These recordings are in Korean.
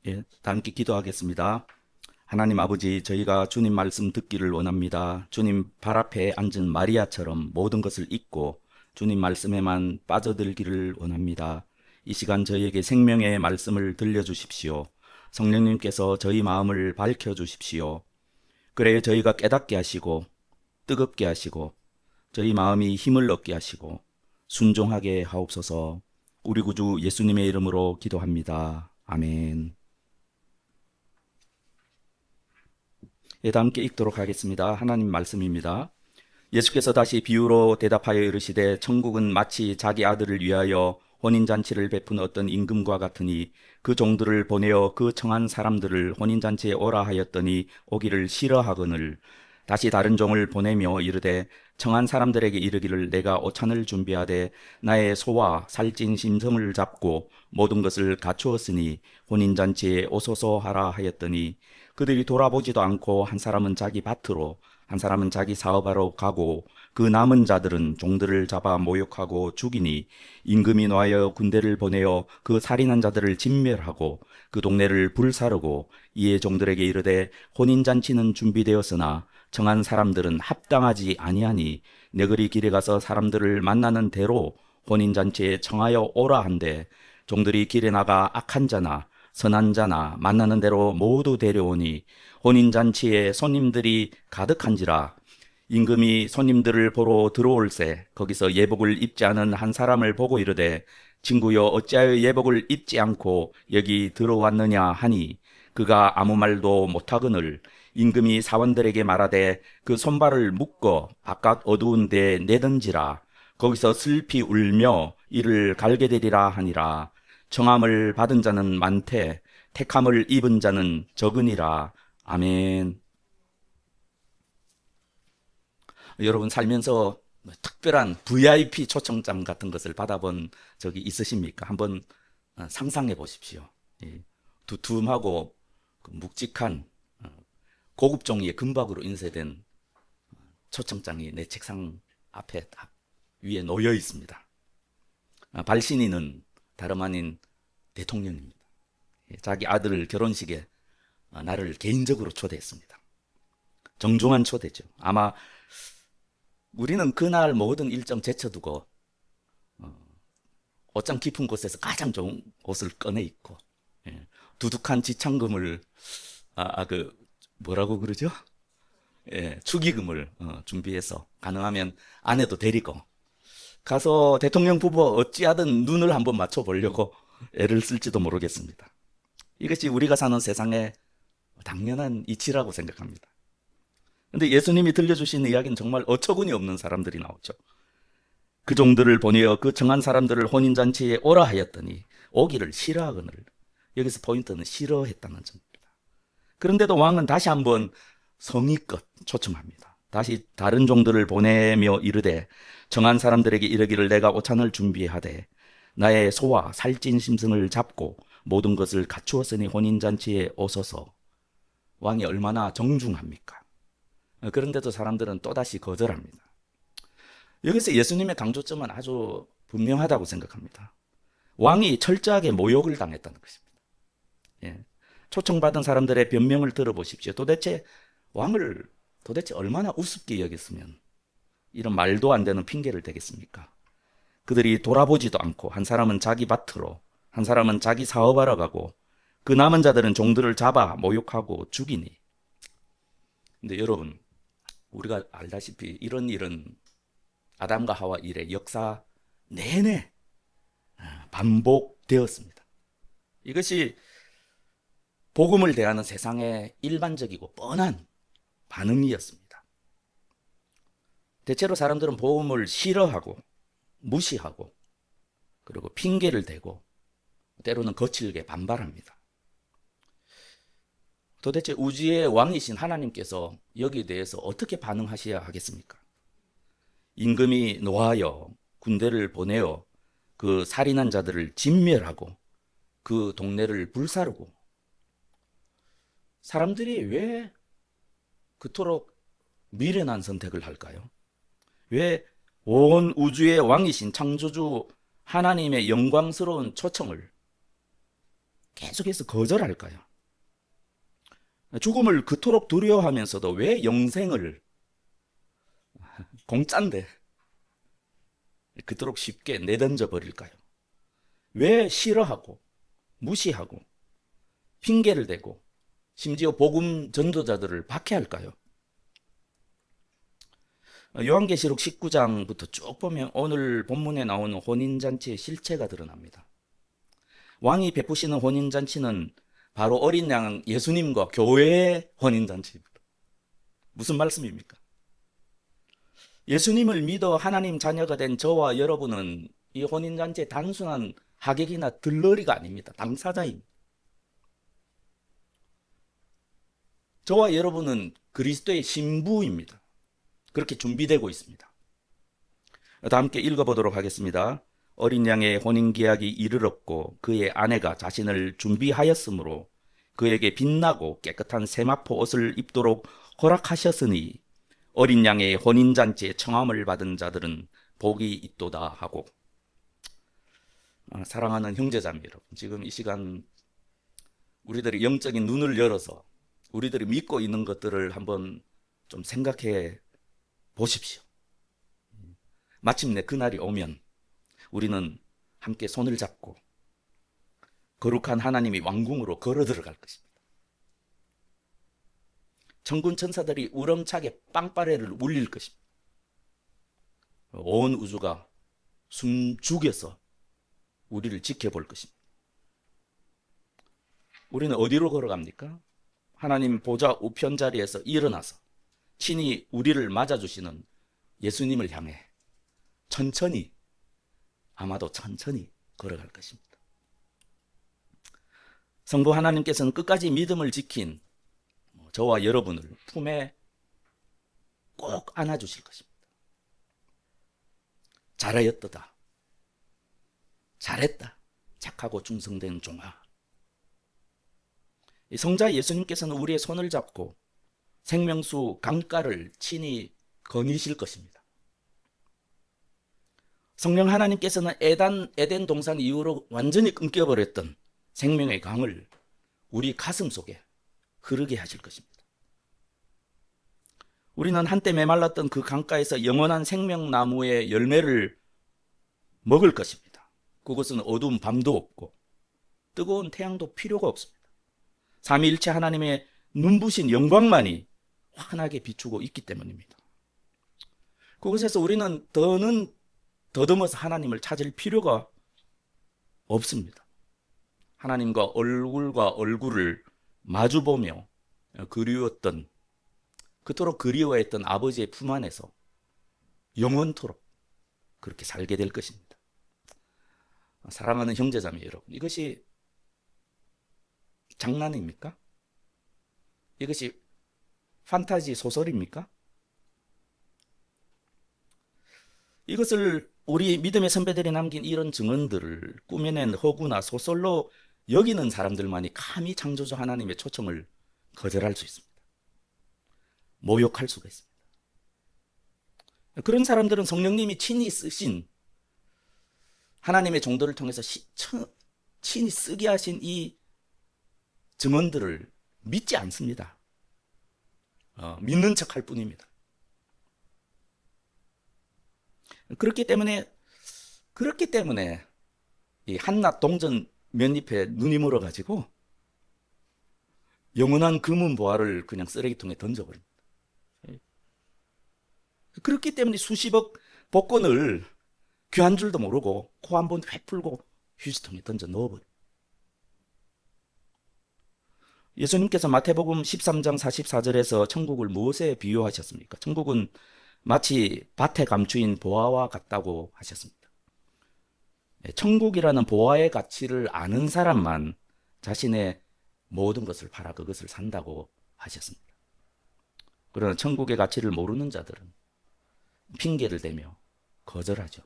예, 다 함께 기도하겠습니다. 하나님 아버지, 저희가 주님 말씀 듣기를 원합니다. 주님 발 앞에 앉은 마리아처럼 모든 것을 잊고 주님 말씀에만 빠져들기를 원합니다. 이 시간 저희에게 생명의 말씀을 들려주십시오. 성령님께서 저희 마음을 밝혀주십시오. 그래야 저희가 깨닫게 하시고 뜨겁게 하시고 저희 마음이 힘을 얻게 하시고 순종하게 하옵소서. 우리 구주 예수님의 이름으로 기도합니다. 아멘. 예, 다 함께 읽도록 하겠습니다. 하나님 말씀입니다. 예수께서 다시 비유로 대답하여 이르시되 천국은 마치 자기 아들을 위하여 혼인잔치를 베푼 어떤 임금과 같으니 그 종들을 보내어 그 청한 사람들을 혼인잔치에 오라 하였더니 오기를 싫어하거늘 다시 다른 종을 보내며 이르되 청한 사람들에게 이르기를 내가 오찬을 준비하되 나의 소와 살찐 심성을 잡고 모든 것을 갖추었으니 혼인잔치에 오소서 하라 하였더니 그들이 돌아보지도 않고 한 사람은 자기 밭으로 한 사람은 자기 사업하러 가고 그 남은 자들은 종들을 잡아 모욕하고 죽이니 임금이 노하여 군대를 보내어 그 살인한 자들을 진멸하고 그 동네를 불사르고 이에 종들에게 이르되 혼인잔치는 준비되었으나 정한 사람들은 합당하지 아니하니 너희들이 길에 가서 사람들을 만나는 대로 혼인잔치에 청하여 오라 한데 종들이 길에 나가 악한 자나 선한 자나 만나는 대로 모두 데려오니 혼인잔치에 손님들이 가득한지라. 임금이 손님들을 보러 들어올새 거기서 예복을 입지 않은 한 사람을 보고 이르되 친구여 어찌하여 예복을 입지 않고 여기 들어왔느냐 하니 그가 아무 말도 못하거늘 임금이 사원들에게 말하되 그 손발을 묶어 바깥 어두운 데 내던지라. 거기서 슬피 울며 이를 갈게 되리라 하니라. 청함을 받은 자는 많되 택함을 입은 자는 적으니라. 아멘. 여러분 살면서 특별한 VIP 초청장 같은 것을 받아본 적이 있으십니까? 한번 상상해 보십시오. 두툼하고 묵직한 고급 종이의 금박으로 인쇄된 초청장이 내 책상 앞에 딱 위에 놓여 있습니다. 발신인은 다름 아닌 대통령입니다. 자기 아들 결혼식에 나를 개인적으로 초대했습니다. 정중한 초대죠. 아마 우리는 그날 모든 일정 제쳐두고 옷장 깊은 곳에서 가장 좋은 옷을 꺼내 입고 두둑한 지창금을 뭐라고 그러죠? 축의금을 준비해서 가능하면 아내도 데리고 가서 대통령 부부 어찌하든 눈을 한번 맞춰보려고 애를 쓸지도 모르겠습니다. 이것이 우리가 사는 세상의 당연한 이치라고 생각합니다. 근데 예수님이 들려주신 이야기는 정말 어처구니 없는 사람들이 나오죠. 그 종들을 보내어 그 정한 사람들을 혼인잔치에 오라 하였더니 오기를 싫어하거늘. 여기서 포인트는 싫어했다는 점입니다. 그런데도 왕은 다시 한번 성의껏 초청합니다. 다시 다른 종들을 보내며 이르되 정한 사람들에게 이르기를 내가 오찬을 준비하되 나의 소와 살찐 심승을 잡고 모든 것을 갖추었으니 혼인잔치에 오소서. 왕이 얼마나 정중합니까? 그런데도 사람들은 또다시 거절합니다. 여기서 예수님의 강조점은 아주 분명하다고 생각합니다. 왕이 철저하게 모욕을 당했다는 것입니다. 초청받은 사람들의 변명을 들어보십시오. 왕을 도대체 얼마나 우습게 여겼으면 이런 말도 안 되는 핑계를 대겠습니까? 그들이 돌아보지도 않고 한 사람은 자기 밭으로 한 사람은 자기 사업하러 가고 그 남은 자들은 종들을 잡아 모욕하고 죽이니. 근데 여러분, 우리가 알다시피 이런 일은 아담과 하와 이래 역사 내내 반복되었습니다. 이것이 복음을 대하는 세상의 일반적이고 뻔한 반응이었습니다. 대체로 사람들은 복음을 싫어하고 무시하고 그리고 핑계를 대고 때로는 거칠게 반발합니다. 도대체 우주의 왕이신 하나님께서 여기에 대해서 어떻게 반응하셔야 하겠습니까? 임금이 노하여 군대를 보내어 그 살인한 자들을 진멸하고 그 동네를 불사르고 사람들이 왜 그토록 미련한 선택을 할까요? 왜 온 우주의 왕이신 창조주 하나님의 영광스러운 초청을 계속해서 거절할까요? 죽음을 그토록 두려워하면서도 왜 영생을 공짜인데 그토록 쉽게 내던져 버릴까요? 왜 싫어하고 무시하고 핑계를 대고 심지어 복음 전도자들을 박해할까요? 요한계시록 19장부터 쭉 보면 오늘 본문에 나오는 혼인잔치의 실체가 드러납니다. 왕이 베푸시는 혼인잔치는 바로 어린 양 예수님과 교회의 혼인잔치입니다. 무슨 말씀입니까? 예수님을 믿어 하나님 자녀가 된 저와 여러분은 이 혼인잔치의 단순한 하객이나 들러리가 아닙니다. 당사자입니다. 저와 여러분은 그리스도의 신부입니다. 그렇게 준비되고 있습니다. 다 함께 읽어보도록 하겠습니다. 어린 양의 혼인계약이 이르렀고 그의 아내가 자신을 준비하였으므로 그에게 빛나고 깨끗한 세마포 옷을 입도록 허락하셨으니 어린 양의 혼인잔치에 청함을 받은 자들은 복이 있도다 하고. 사랑하는 형제자매 여러분, 지금 이 시간 우리들이 영적인 눈을 열어서 우리들이 믿고 있는 것들을 한번 좀 생각해 보십시오. 마침내 그날이 오면 우리는 함께 손을 잡고 거룩한 하나님의 왕궁으로 걸어 들어갈 것입니다. 천군 천사들이 우렁차게 빵빠레를 울릴 것입니다. 온 우주가 숨죽여서 우리를 지켜볼 것입니다. 우리는 어디로 걸어갑니까? 하나님 보좌 우편 자리에서 일어나서 친히 우리를 맞아주시는 예수님을 향해 천천히, 아마도 천천히 걸어갈 것입니다. 성부 하나님께서는 끝까지 믿음을 지킨 저와 여러분을 품에 꼭 안아주실 것입니다. 잘하였도다. 잘했다. 착하고 충성된 종아. 성자 예수님께서는 우리의 손을 잡고 생명수 강가를 친히 거니실 것입니다. 성령 하나님께서는 에덴 동산 이후로 완전히 끊겨버렸던 생명의 강을 우리 가슴 속에 흐르게 하실 것입니다. 우리는 한때 메말랐던 그 강가에서 영원한 생명나무의 열매를 먹을 것입니다. 그것은 어두운 밤도 없고 뜨거운 태양도 필요가 없습니다. 삼위일체 하나님의 눈부신 영광만이 환하게 비추고 있기 때문입니다. 그곳에서 우리는 더는 더듬어서 하나님을 찾을 필요가 없습니다. 하나님과 얼굴을 마주보며 그토록 그리워했던 아버지의 품 안에서 영원토록 그렇게 살게 될 것입니다. 사랑하는 형제자매 여러분, 이것이 장난입니까? 이것이 판타지 소설입니까? 이것을 우리 믿음의 선배들이 남긴 이런 증언들을 꾸며낸 허구나 소설로 여기는 사람들만이 감히 창조주 하나님의 초청을 거절할 수 있습니다. 모욕할 수가 있습니다. 그런 사람들은 성령님이 친히 쓰신 하나님의 종도를 통해서 친히 쓰게 하신 이 증언들을 믿지 않습니다. 믿는 척할 뿐입니다. 그렇기 때문에 이 한낱 동전 몇 잎에 눈이 멀어가지고 영원한 금은 보화를 그냥 쓰레기통에 던져버립니다. 그렇기 때문에 수십억 복권을 귀한 줄도 모르고 코 한번 회 풀고 휴지통에 던져 넣어버립니다. 예수님께서 마태복음 13장 44절에서 천국을 무엇에 비유하셨습니까? 천국은 마치 밭에 감추인 보화와 같다고 하셨습니다. 천국이라는 보화의 가치를 아는 사람만 자신의 모든 것을 팔아 그것을 산다고 하셨습니다. 그러나 천국의 가치를 모르는 자들은 핑계를 대며 거절하죠.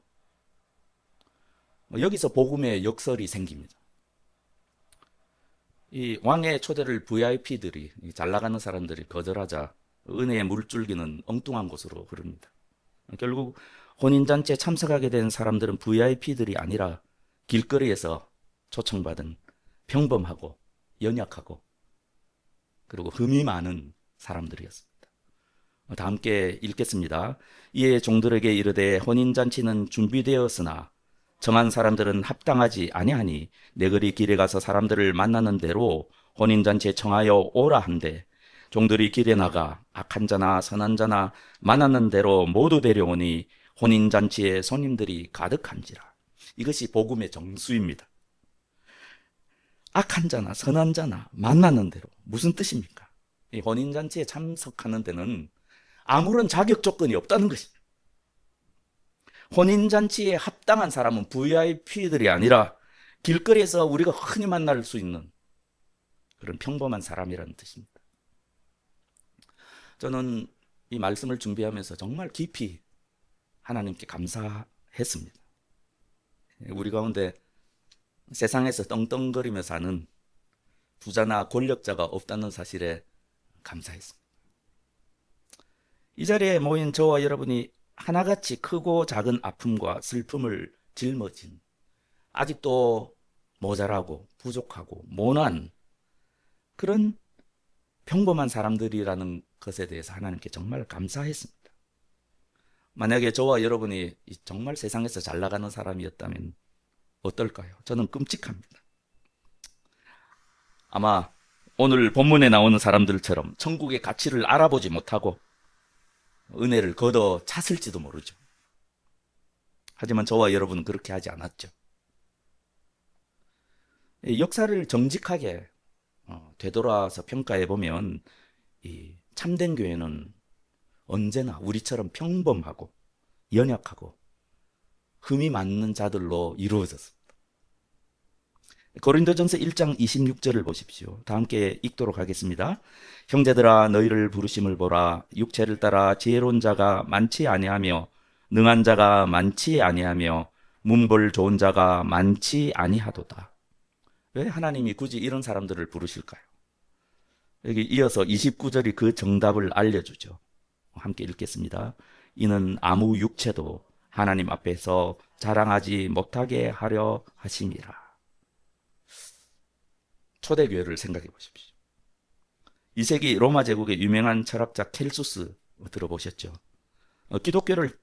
여기서 복음의 역설이 생깁니다. 이 왕의 초대를 VIP들이, 잘 나가는 사람들이 거절하자 은혜의 물줄기는 엉뚱한 곳으로 흐릅니다. 결국 혼인잔치에 참석하게 된 사람들은 VIP들이 아니라 길거리에서 초청받은 평범하고 연약하고 그리고 흠이 많은 사람들이었습니다. 다 함께 읽겠습니다. 이에 종들에게 이르되 혼인잔치는 준비되었으나 정한 사람들은 합당하지 아니하니 내거리 길에 가서 사람들을 만나는 대로 혼인잔치에 청하여 오라 한대 종들이 길에 나가 악한 자나 선한 자나 만나는 대로 모두 데려오니 혼인잔치에 손님들이 가득한지라. 이것이 복음의 정수입니다. 악한 자나 선한 자나 만나는 대로. 무슨 뜻입니까? 이 혼인잔치에 참석하는 데는 아무런 자격 조건이 없다는 것입니다. 혼인잔치에 합당한 사람은 VIP들이 아니라 길거리에서 우리가 흔히 만날 수 있는 그런 평범한 사람이라는 뜻입니다. 저는 이 말씀을 준비하면서 정말 깊이 하나님께 감사했습니다. 우리 가운데 세상에서 떵떵거리며 사는 부자나 권력자가 없다는 사실에 감사했습니다. 이 자리에 모인 저와 여러분이 하나같이 크고 작은 아픔과 슬픔을 짊어진 아직도 모자라고 부족하고 모난 그런 평범한 사람들이라는 것에 대해서 하나님께 정말 감사했습니다. 만약에 저와 여러분이 정말 세상에서 잘 나가는 사람이었다면 어떨까요? 저는 끔찍합니다. 아마 오늘 본문에 나오는 사람들처럼 천국의 가치를 알아보지 못하고 은혜를 걷어 찼을지도 모르죠. 하지만 저와 여러분은 그렇게 하지 않았죠. 역사를 정직하게 되돌아서 평가해 보면 이 참된 교회는 언제나 우리처럼 평범하고 연약하고 흠이 많은 자들로 이루어졌습니다. 고린도전서 1장 26절을 보십시오. 다 함께 읽도록 하겠습니다. 형제들아 너희를 부르심을 보라. 육체를 따라 지혜로운 자가 많지 아니하며 능한 자가 많지 아니하며 문벌 좋은 자가 많지 아니하도다. 왜 하나님이 굳이 이런 사람들을 부르실까요? 여기 이어서 29절이 그 정답을 알려주죠. 함께 읽겠습니다. 이는 아무 육체도 하나님 앞에서 자랑하지 못하게 하려 하심이라. 초대교회를 생각해 보십시오. 2세기 로마 제국의 유명한 철학자 켈수스 들어보셨죠? 기독교를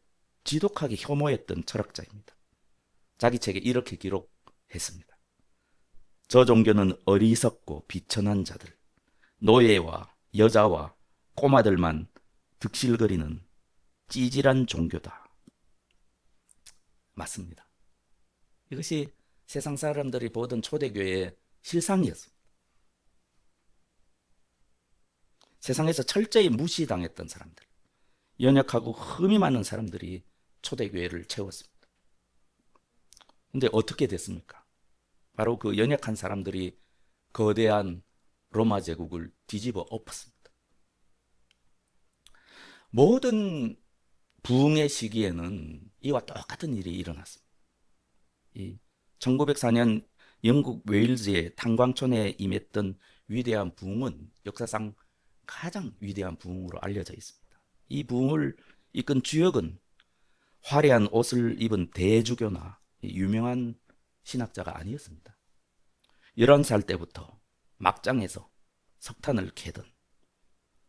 지독하게 혐오했던 철학자입니다. 자기 책에 이렇게 기록했습니다. 저 종교는 어리석고 비천한 자들, 노예와 여자와 꼬마들만 득실거리는 찌질한 종교다. 맞습니다. 이것이 세상 사람들이 보던 초대교회의 실상이었습니다. 세상에서 철저히 무시당했던 사람들, 연약하고 흠이 많은 사람들이 초대교회를 채웠습니다. 그런데 어떻게 됐습니까? 바로 그 연약한 사람들이 거대한 로마 제국을 뒤집어 엎었습니다. 모든 부흥의 시기에는 이와 똑같은 일이 일어났습니다. 1904년 영국 웨일즈의 탄광촌에 임했던 위대한 부흥은 역사상 가장 위대한 부흥으로 알려져 있습니다. 이 부흥을 이끈 주역은 화려한 옷을 입은 대주교나 유명한 신학자가 아니었습니다. 11살 때부터 막장에서 석탄을 캐던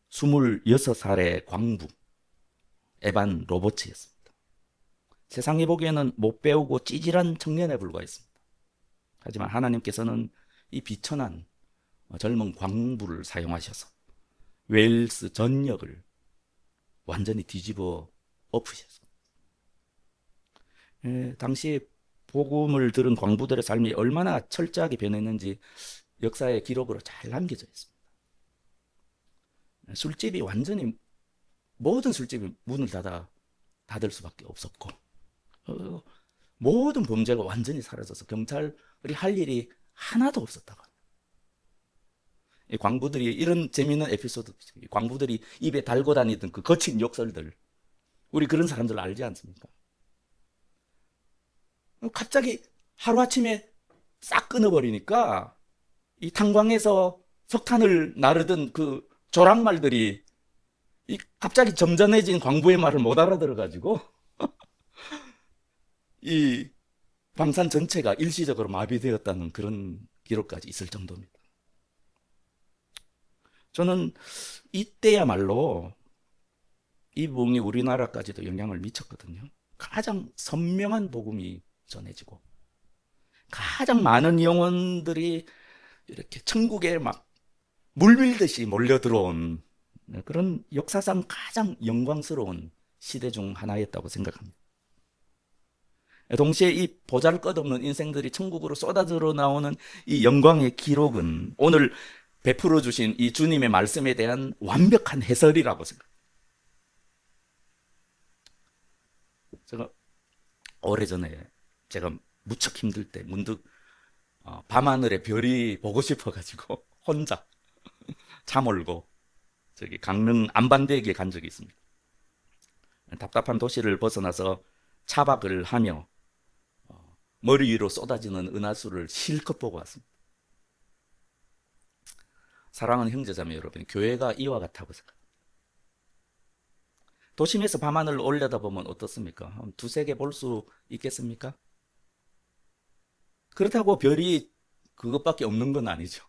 26살의 광부 에반 로버츠였습니다. 세상이 보기에는 못 배우고 찌질한 청년에 불과했습니다. 하지만 하나님께서는 이 비천한 젊은 광부를 사용하셔서 웨일스 전역을 완전히 뒤집어 엎으셨습니다. 당시 복음을 들은 광부들의 삶이 얼마나 철저하게 변했는지 역사의 기록으로 잘 남겨져 있습니다. 술집이 완전히 모든 술집이 문을 닫을 수밖에 없었고 모든 범죄가 완전히 사라져서 경찰이 할 일이 하나도 없었다고 합니다. 이 광부들이 이런 재미있는 에피소드, 광부들이 입에 달고 다니던 그 거친 욕설들, 우리 그런 사람들 알지 않습니까? 갑자기 하루아침에 싹 끊어버리니까 이 탄광에서 석탄을 나르던 그 조랑말들이 이 갑자기 점잖해진 광부의 말을 못 알아들어가지고 이 광산 전체가 일시적으로 마비되었다는 그런 기록까지 있을 정도입니다. 저는 이때야말로 이 복음이 우리나라까지도 영향을 미쳤거든요. 가장 선명한 복음이 전해지고 가장 많은 영혼들이 이렇게 천국에 막 물밀듯이 몰려들어온 그런 역사상 가장 영광스러운 시대 중 하나였다고 생각합니다. 동시에 이 보잘것없는 인생들이 천국으로 쏟아져 나오는 이 영광의 기록은 오늘 베풀어 주신 이 주님의 말씀에 대한 완벽한 해설이라고 생각합니다. 제가 오래전에 제가 무척 힘들 때 문득 밤하늘에 별이 보고 싶어가지고 혼자 차 몰고 저기 강릉 안반대기에 간 적이 있습니다. 답답한 도시를 벗어나서 차박을 하며 머리 위로 쏟아지는 은하수를 실컷 보고 왔습니다. 사랑하는 형제자매 여러분, 교회가 이와 같다고 생각합니다. 도심에서 밤하늘을 올려다보면 어떻습니까? 한 두세 개 볼 수 있겠습니까? 그렇다고 별이 그것밖에 없는 건 아니죠.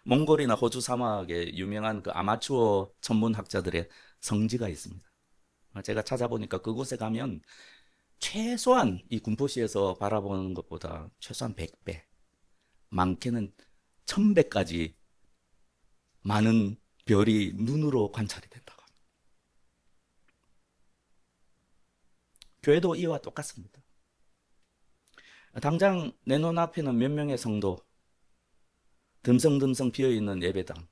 몽골이나 호주 사막에 유명한 그 아마추어 천문학자들의 성지가 있습니다. 제가 찾아보니까 그곳에 가면 최소한 이 군포시에서 바라보는 것보다 최소한 100배, 많게는 1000배까지 많은 별이 눈으로 관찰이 된다고 합니다. 교회도 이와 똑같습니다. 당장 내 눈앞에는 몇 명의 성도, 듬성듬성 비어있는 예배당,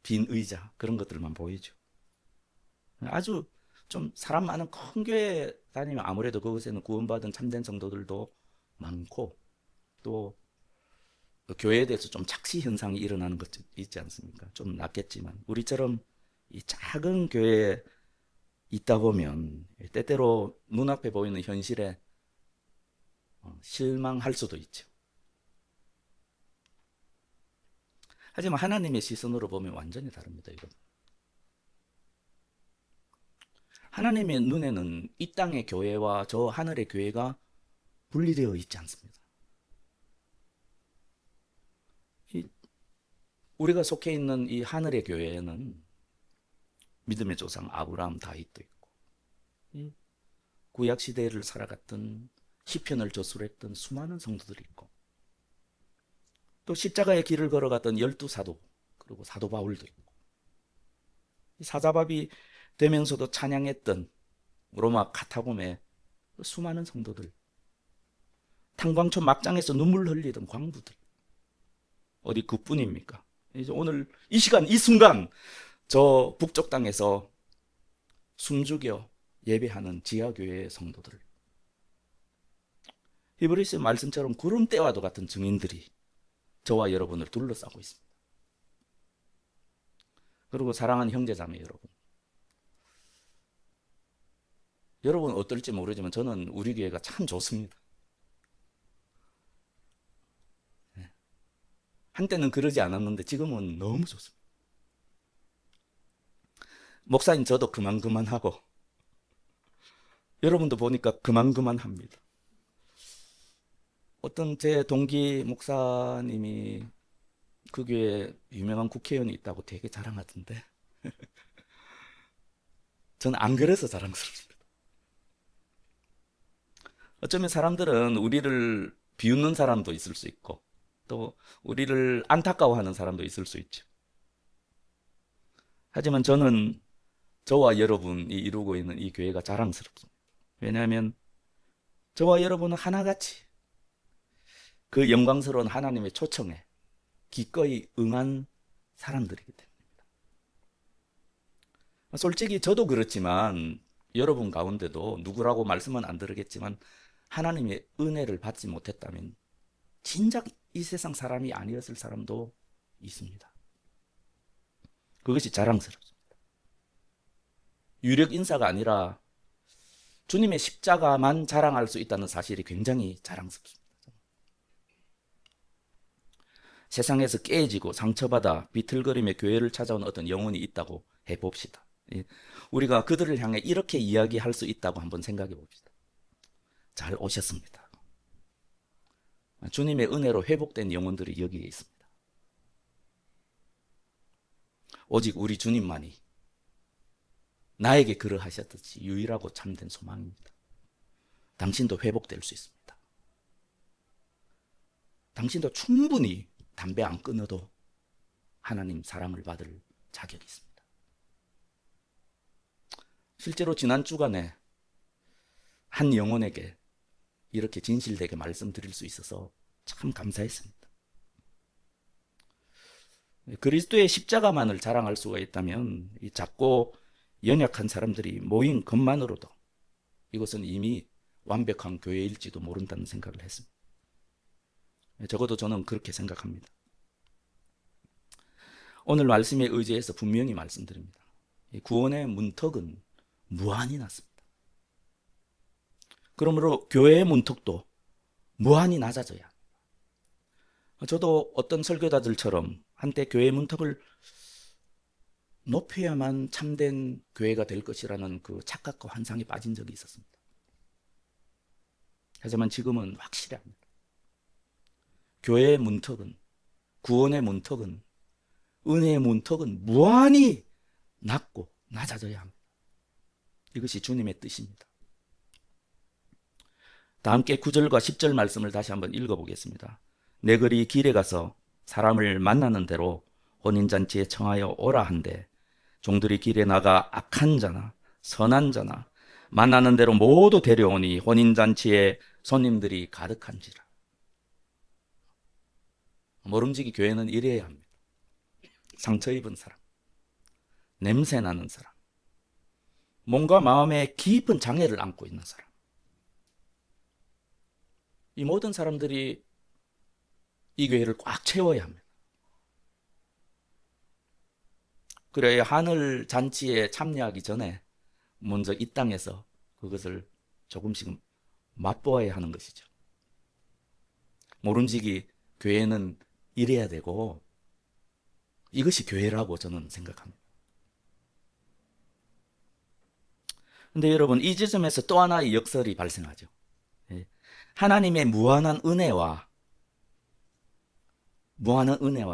빈 의자, 그런 것들만 보이죠. 아주 좀 사람 많은 큰 교회 다니면 아무래도 그곳에는 구원받은 참된 성도들도 많고 또 교회에 대해서 좀 착시 현상이 일어나는 것 있지 않습니까? 좀 낫겠지만 우리처럼 이 작은 교회에 있다 보면 때때로 눈앞에 보이는 현실에 실망할 수도 있죠. 하지만 하나님의 시선으로 보면 완전히 다릅니다. 이건. 하나님의 눈에는 이 땅의 교회와 저 하늘의 교회가 분리되어 있지 않습니다. 우리가 속해 있는 이 하늘의 교회에는 믿음의 조상 아브라함, 다윗도 있고 구약 시대를 살아갔던 시편을 저술했던 수많은 성도들이 있고 또 십자가의 길을 걸어갔던 12사도 그리고 사도 바울도 있고 사자밥이 되면서도 찬양했던 로마 카타콤의 수많은 성도들, 탄광초 막장에서 눈물 흘리던 광부들, 어디 그뿐입니까? 이제 오늘 이 시간 이 순간 저 북쪽 땅에서 숨죽여 예배하는 지하교회의 성도들, 히브리서 말씀처럼 구름대와도 같은 증인들이 저와 여러분을 둘러싸고 있습니다. 그리고 사랑하는 형제자매 여러분, 여러분 어떨지 모르지만 저는 우리 교회가 참 좋습니다. 한때는 그러지 않았는데 지금은 너무 좋습니다. 목사님 저도 그만하고 여러분도 보니까 그만합니다. 어떤 제 동기 목사님이 그 교회에 유명한 국회의원이 있다고 되게 자랑하던데 저는 안 그래서 자랑스럽습니다. 어쩌면 사람들은 우리를 비웃는 사람도 있을 수 있고 또 우리를 안타까워하는 사람도 있을 수 있죠. 하지만 저는 저와 여러분이 이루고 있는 이 교회가 자랑스럽습니다. 왜냐하면 저와 여러분은 하나같이 그 영광스러운 하나님의 초청에 기꺼이 응한 사람들이기 때문입니다. 솔직히 저도 그렇지만 여러분 가운데도 누구라고 말씀은 안 드리겠지만 하나님의 은혜를 받지 못했다면 진작 이 세상 사람이 아니었을 사람도 있습니다. 그것이 자랑스럽습니다. 유력 인사가 아니라 주님의 십자가만 자랑할 수 있다는 사실이 굉장히 자랑스럽습니다. 세상에서 깨지고 상처받아 비틀거림의 교회를 찾아온 어떤 영혼이 있다고 해봅시다. 우리가 그들을 향해 이렇게 이야기할 수 있다고 한번 생각해 봅시다. 잘 오셨습니다. 주님의 은혜로 회복된 영혼들이 여기에 있습니다. 오직 우리 주님만이 나에게 그러하셨듯이 유일하고 참된 소망입니다. 당신도 회복될 수 있습니다. 당신도 충분히 담배 안 끊어도 하나님 사랑을 받을 자격이 있습니다. 실제로 지난 주간에 한 영혼에게 이렇게 진실되게 말씀드릴 수 있어서 참 감사했습니다. 그리스도의 십자가만을 자랑할 수가 있다면 이 작고 연약한 사람들이 모인 것만으로도 이것은 이미 완벽한 교회일지도 모른다는 생각을 했습니다. 적어도 저는 그렇게 생각합니다. 오늘 말씀에 의지해서 분명히 말씀드립니다. 구원의 문턱은 무한히 낮습니다. 그러므로 교회의 문턱도 무한히 낮아져야 합니다. 저도 어떤 설교자들처럼 한때 교회의 문턱을 높여야만 참된 교회가 될 것이라는 그 착각과 환상에 빠진 적이 있었습니다. 하지만 지금은 확실히 합니다. 교회의 문턱은, 구원의 문턱은, 은혜의 문턱은 무한히 낮고 낮아져야 합니다. 이것이 주님의 뜻입니다. 다 함께 9절과 10절 말씀을 다시 한번 읽어보겠습니다. 내 글이 길에 가서 사람을 만나는 대로 혼인잔치에 청하여 오라 한데 종들이 길에 나가 악한 자나 선한 자나 만나는 대로 모두 데려오니 혼인잔치에 손님들이 가득한지라. 모름지기 교회는 이래야 합니다. 상처 입은 사람, 냄새 나는 사람, 몸과 마음에 깊은 장애를 안고 있는 사람, 이 모든 사람들이 이 교회를 꽉 채워야 합니다. 그래야 하늘 잔치에 참여하기 전에 먼저 이 땅에서 그것을 조금씩 맛보아야 하는 것이죠. 모름지기 교회는 이래야 되고 이것이 교회라고 저는 생각합니다. 근데 여러분, 이 지점에서 또 하나의 역설이 발생하죠. 하나님의 무한한 은혜와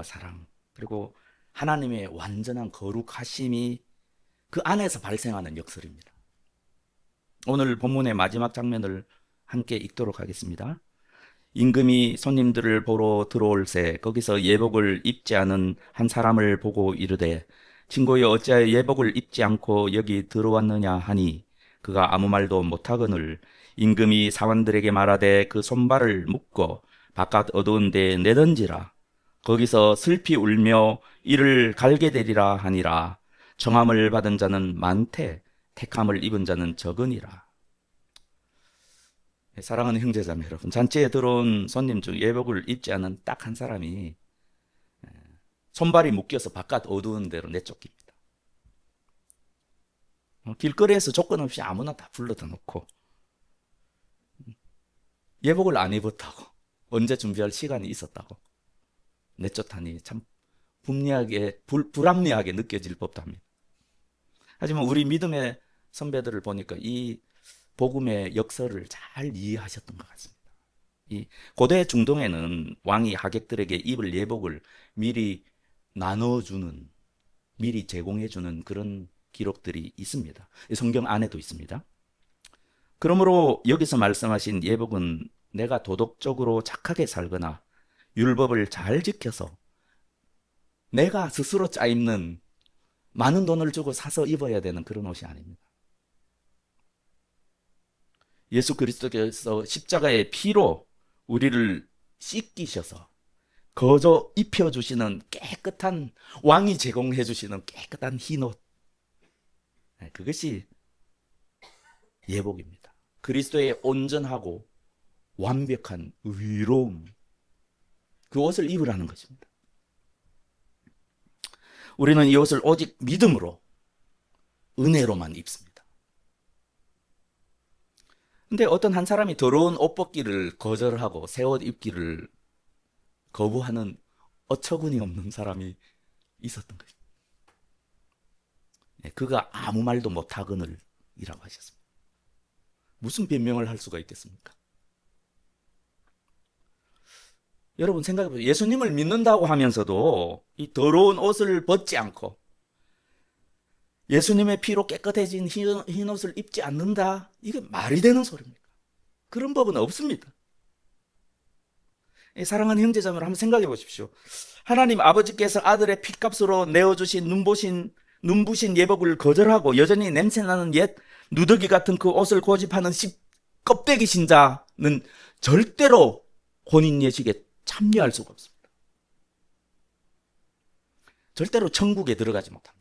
사랑, 그리고 하나님의 완전한 거룩하심이 그 안에서 발생하는 역설입니다. 오늘 본문의 마지막 장면을 함께 읽도록 하겠습니다. 임금이 손님들을 보러 들어올새 거기서 예복을 입지 않은 한 사람을 보고 이르되 친구여 어찌하여 예복을 입지 않고 여기 들어왔느냐 하니 그가 아무 말도 못하거늘 임금이 사원들에게 말하되 그 손발을 묶어 바깥 어두운 데 내던지라. 거기서 슬피 울며 이를 갈게 되리라 하니라. 청함을 받은 자는 많되 택함을 입은 자는 적으니라. 사랑하는 형제자매 여러분, 잔치에 들어온 손님 중 예복을 입지 않은 딱 한 사람이 손발이 묶여서 바깥 어두운 데로 내쫓깁니다. 길거리에서 조건 없이 아무나 다 불러다 놓고 예복을 안 입었다고, 언제 준비할 시간이 있었다고 내쫓다니 참 불합리하게 느껴질 법도 합니다. 하지만 우리 믿음의 선배들을 보니까 이 복음의 역설을 잘 이해하셨던 것 같습니다. 이 고대 중동에는 왕이 하객들에게 입을 예복을 미리 나눠주는, 미리 제공해주는 그런 기록들이 있습니다. 성경 안에도 있습니다. 그러므로 여기서 말씀하신 예복은 내가 도덕적으로 착하게 살거나 율법을 잘 지켜서 내가 스스로 짜입는 많은 돈을 주고 사서 입어야 되는 그런 옷이 아닙니다. 예수 그리스도께서 십자가의 피로 우리를 씻기셔서 거저 입혀주시는 깨끗한, 왕이 제공해주시는 깨끗한 흰옷, 그것이 예복입니다. 그리스도의 온전하고 완벽한 의로움, 그 옷을 입으라는 것입니다. 우리는 이 옷을 오직 믿음으로, 은혜로만 입습니다. 근데 어떤 한 사람이 더러운 옷 벗기를 거절하고 새 옷 입기를 거부하는 어처구니 없는 사람이 있었던 것입니다. 그가 아무 말도 못하거늘 이라고 하셨습니다. 무슨 변명을 할 수가 있겠습니까? 여러분 생각해 보세요. 예수님을 믿는다고 하면서도 이 더러운 옷을 벗지 않고 예수님의 피로 깨끗해진 흰 옷을 입지 않는다? 이게 말이 되는 소리입니까? 그런 법은 없습니다. 사랑하는 형제자매를 한번 생각해 보십시오. 하나님 아버지께서 아들의 피값으로 내어주신 눈부신 예복을 거절하고 여전히 냄새나는 옛 누더기 같은 그 옷을 고집하는 껍데기 신자는 절대로 혼인 예식에 참여할 수가 없습니다. 절대로 천국에 들어가지 못합니다.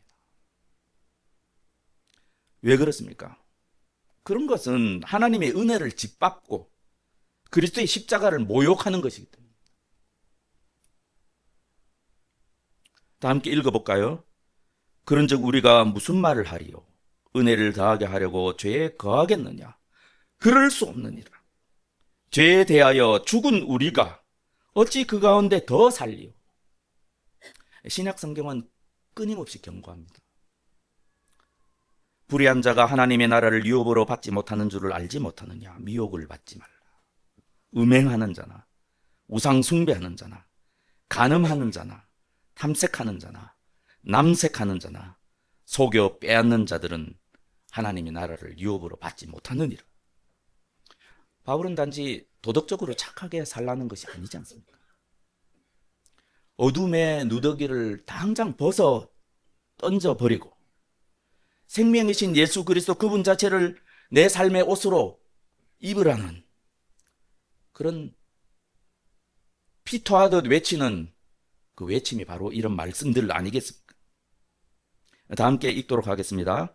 왜 그렇습니까? 그런 것은 하나님의 은혜를 짓밟고 그리스도의 십자가를 모욕하는 것이기 때문에. 다 함께 읽어볼까요? 그런즉 우리가 무슨 말을 하리요? 은혜를 더하게 하려고 죄에 거하겠느냐? 그럴 수 없느니라. 죄에 대하여 죽은 우리가 어찌 그 가운데 더 살리요? 신약 성경은 끊임없이 경고합니다. 불의한 자가 하나님의 나라를 유업으로 받지 못하는 줄을 알지 못하느냐? 미혹을 받지 말라. 음행하는 자나 우상 숭배하는 자나 간음하는 자나 탐색하는 자나 남색하는 자나 속여 빼앗는 자들은 하나님의 나라를 유업으로 받지 못하느니라. 바울은 단지 도덕적으로 착하게 살라는 것이 아니지 않습니까? 어둠의 누더기를 당장 벗어 던져버리고 생명이신 예수 그리스도 그분 자체를 내 삶의 옷으로 입으라는 그런 피토하듯 외치는 그 외침이 바로 이런 말씀들 아니겠습니까? 다 함께 읽도록 하겠습니다.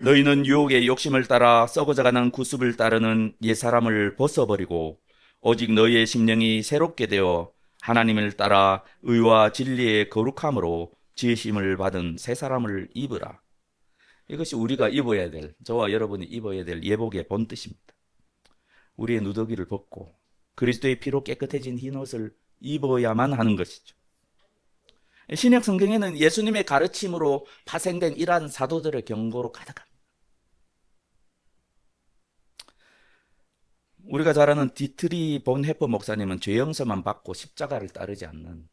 너희는 유혹의 욕심을 따라 썩어져가는 구습을 따르는 옛사람을 벗어버리고 오직 너희의 심령이 새롭게 되어 하나님을 따라 의와 진리의 거룩함으로 지으심을 받은 새 사람을 입으라. 이것이 우리가 입어야 될, 저와 여러분이 입어야 될 예복의 본뜻입니다. 우리의 누더기를 벗고 그리스도의 피로 깨끗해진 흰 옷을 입어야만 하는 것이죠. 신약 성경에는 예수님의 가르침으로 파생된 이러한 사도들의 경고로 가득합니다. 우리가 잘 아는 디트리 본헤퍼 목사님은 죄 용서만 받고 십자가를 따르지 않는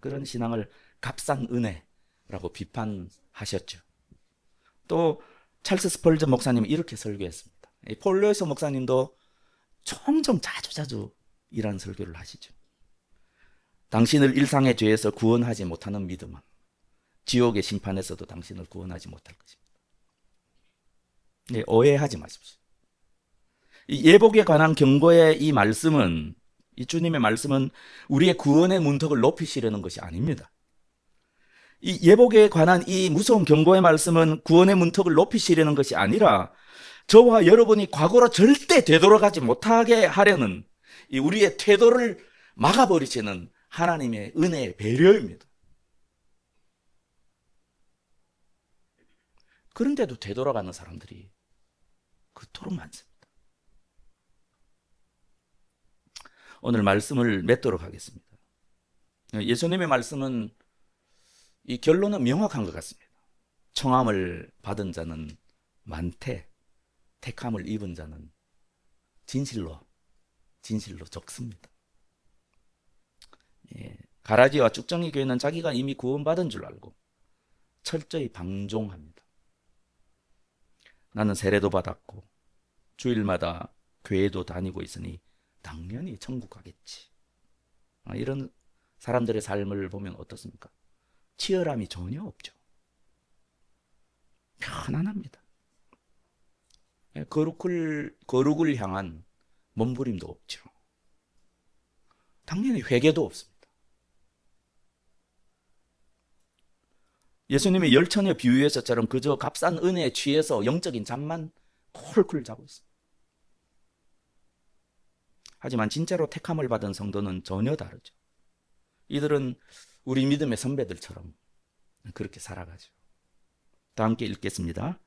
그런 신앙을 값싼 은혜라고 비판하셨죠. 또 찰스 스펄전 목사님은 이렇게 설교했습니다. 폴 로이스 목사님도 종종 자주 이런 설교를 하시죠. 당신을 일상의 죄에서 구원하지 못하는 믿음은 지옥의 심판에서도 당신을 구원하지 못할 것입니다. 네, 오해하지 마십시오. 이 예복에 관한 경고의 이 말씀은, 이 주님의 말씀은 우리의 구원의 문턱을 높이시려는 것이 아닙니다. 이 예복에 관한 이 무서운 경고의 말씀은 구원의 문턱을 높이시려는 것이 아니라 저와 여러분이 과거로 절대 되돌아가지 못하게 하려는 이 우리의 태도를 막아버리시는 하나님의 은혜의 배려입니다. 그런데도 되돌아가는 사람들이 그토록 많습니다. 오늘 말씀을 맺도록 하겠습니다. 예수님의 말씀은 이 결론은 명확한 것 같습니다. 청함을 받은 자는 많되 택함을 입은 자는 진실로 적습니다. 가라지와 쭉정이 교회는 자기가 이미 구원받은 줄 알고 철저히 방종합니다. 나는 세례도 받았고 주일마다 교회도 다니고 있으니 당연히 천국 가겠지. 이런 사람들의 삶을 보면 어떻습니까? 치열함이 전혀 없죠. 편안합니다. 거룩을 향한 몸부림도 없죠. 당연히 회개도 없습니다. 예수님의 열처녀 비유에서처럼 그저 값싼 은혜에 취해서 영적인 잠만 콜콜 자고 있습니다. 하지만 진짜로 택함을 받은 성도는 전혀 다르죠. 이들은 우리 믿음의 선배들처럼 그렇게 살아가죠. 다 함께 읽겠습니다.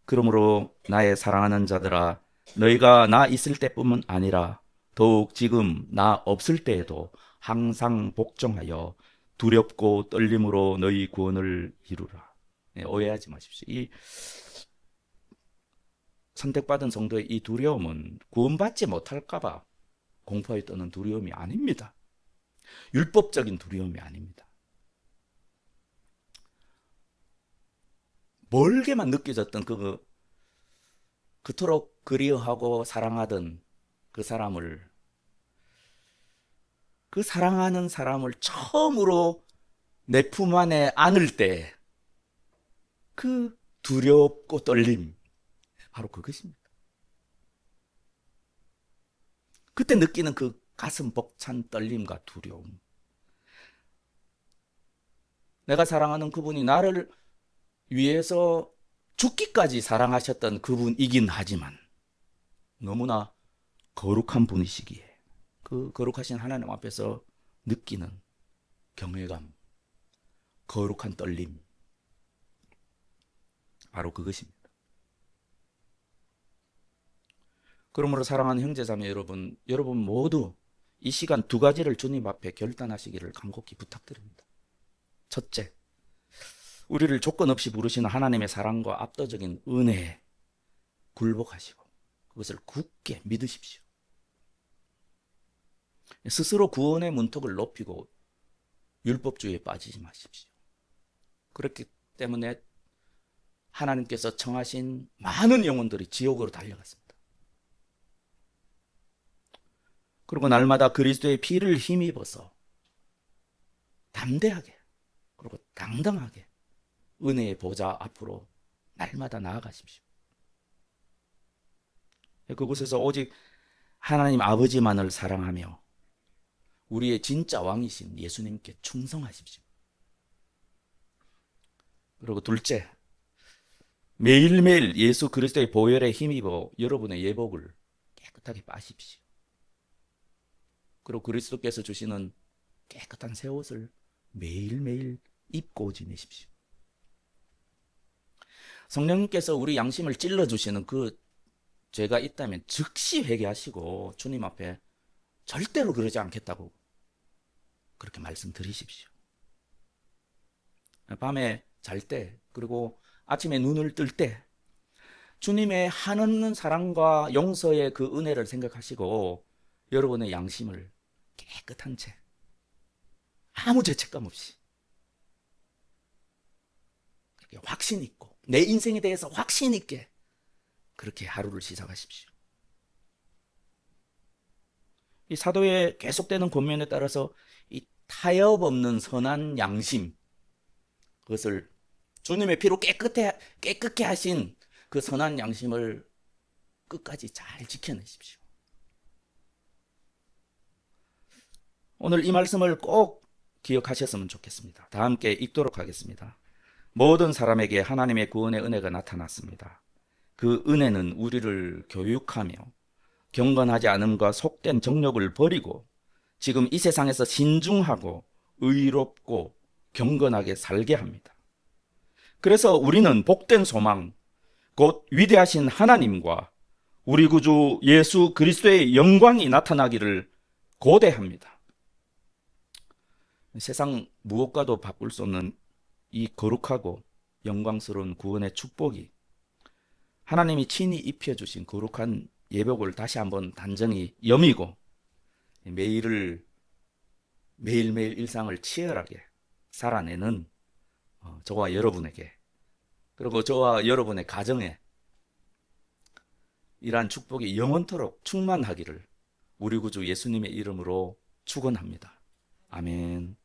그러므로 나의 사랑하는 자들아, 너희가 나 있을 때뿐만 아니라 더욱 지금 나 없을 때에도 항상 복종하여 두렵고 떨림으로 너희 구원을 이루라. 오해하지 마십시오. 이 선택받은 성도의 이 두려움은 구원받지 못할까 봐 공포에 떠는 두려움이 아닙니다. 율법적인 두려움이 아닙니다. 멀게만 느껴졌던 그토록 그리워하고 사랑하던 그 사람을, 그 사랑하는 사람을 처음으로 내 품 안에 안을 때 그 두렵고 떨림, 바로 그것입니다. 그때 느끼는 그 가슴 벅찬 떨림과 두려움. 내가 사랑하는 그분이 나를 위해서 죽기까지 사랑하셨던 그분이긴 하지만 너무나 거룩한 분이시기에 그 거룩하신 하나님 앞에서 느끼는 경외감, 거룩한 떨림, 바로 그것입니다. 그러므로 사랑하는 형제자매 여러분, 여러분 모두 이 시간 두 가지를 주님 앞에 결단하시기를 간곡히 부탁드립니다. 첫째, 우리를 조건 없이 부르시는 하나님의 사랑과 압도적인 은혜에 굴복하시고 그것을 굳게 믿으십시오. 스스로 구원의 문턱을 높이고 율법주의에 빠지지 마십시오. 그렇기 때문에 하나님께서 청하신 많은 영혼들이 지옥으로 달려갔습니다. 그리고 날마다 그리스도의 피를 힘입어서 담대하게 그리고 당당하게 은혜의 보좌 앞으로 날마다 나아가십시오. 그곳에서 오직 하나님 아버지만을 사랑하며 우리의 진짜 왕이신 예수님께 충성하십시오. 그리고 둘째, 매일매일 예수 그리스도의 보혈에 힘입어 여러분의 예복을 깨끗하게 빠십시오. 그리고 그리스도께서 주시는 깨끗한 새 옷을 매일매일 입고 지내십시오. 성령님께서 우리 양심을 찔러주시는 그 죄가 있다면 즉시 회개하시고 주님 앞에 절대로 그러지 않겠다고 그렇게 말씀드리십시오. 밤에 잘 때 그리고 아침에 눈을 뜰 때 주님의 한없는 사랑과 용서의 그 은혜를 생각하시고 여러분의 양심을 깨끗한 채 아무 죄책감 없이 확신 있고 내 인생에 대해서 확신 있게 그렇게 하루를 시작하십시오. 이 사도의 계속되는 권면에 따라서 이 타협 없는 선한 양심, 그것을 주님의 피로 깨끗게 하신 그 선한 양심을 끝까지 잘 지켜내십시오. 오늘 이 말씀을 꼭 기억하셨으면 좋겠습니다. 다 함께 읽도록 하겠습니다. 모든 사람에게 하나님의 구원의 은혜가 나타났습니다. 그 은혜는 우리를 교육하며 경건하지 않음과 속된 정욕을 버리고 지금 이 세상에서 신중하고 의롭고 경건하게 살게 합니다. 그래서 우리는 복된 소망, 곧 위대하신 하나님과 우리 구주 예수 그리스도의 영광이 나타나기를 고대합니다. 세상 무엇과도 바꿀 수 없는 이 거룩하고 영광스러운 구원의 축복이 하나님이 친히 입혀주신 거룩한 예복을 다시 한번 단정히 여미고 매일매일 일상을 치열하게 살아내는 저와 여러분에게 그리고 저와 여러분의 가정에 이러한 축복이 영원토록 충만하기를 우리 구주 예수님의 이름으로 축원합니다. 아멘.